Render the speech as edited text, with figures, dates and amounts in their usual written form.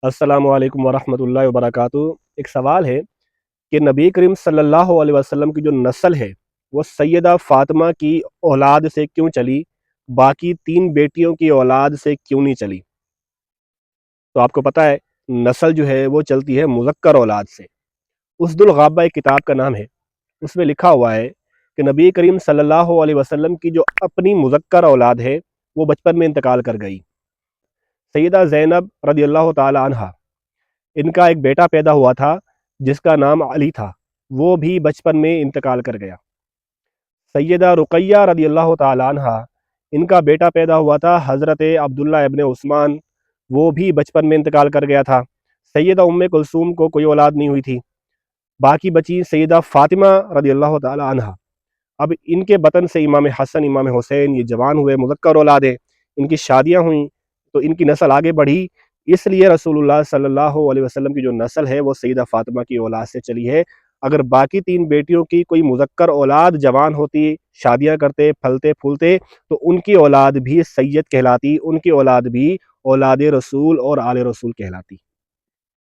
السلام علیکم ورحمۃ اللہ وبرکاتہ۔ ایک سوال ہے کہ نبی کریم صلی اللہ علیہ وسلم کی جو نسل ہے وہ سیدہ فاطمہ کی اولاد سے کیوں چلی، باقی تین بیٹیوں کی اولاد سے کیوں نہیں چلی؟ تو آپ کو پتہ ہے نسل جو ہے وہ چلتی ہے مذکر اولاد سے۔ اسد الغابہ ایک کتاب کا نام ہے، اس میں لکھا ہوا ہے کہ نبی کریم صلی اللہ علیہ وسلم کی جو اپنی مذکر اولاد ہے وہ بچپن میں انتقال کر گئی۔ سیدہ زینب رضی اللہ تعالی عنہا، ان کا ایک بیٹا پیدا ہوا تھا جس کا نام علی تھا، وہ بھی بچپن میں انتقال کر گیا۔ سیدہ رقیہ رضی اللہ تعالی عنہا، ان کا بیٹا پیدا ہوا تھا حضرت عبداللہ ابن عثمان، وہ بھی بچپن میں انتقال کر گیا تھا۔ سیدہ ام کلثوم کو کوئی اولاد نہیں ہوئی تھی، باقی بچی سیدہ فاطمہ رضی اللہ تعالی عنہا۔ اب ان کے بطن سے امام حسن امام حسین یہ جوان ہوئے، مذکر اولادیں، ان کی شادیاں ہوئیں تو ان کی نسل آگے بڑھی، اس لیے رسول اللہ صلی اللہ علیہ وسلم کی جو نسل ہے وہ سیدہ فاطمہ کی اولاد سے چلی ہے۔ اگر باقی تین بیٹیوں کی کوئی مذکر اولاد جوان ہوتی، شادیاں کرتے، پھلتے پھولتے، تو ان کی اولاد بھی سید کہلاتی، ان کی اولاد بھی اولاد رسول اور آل رسول کہلاتی۔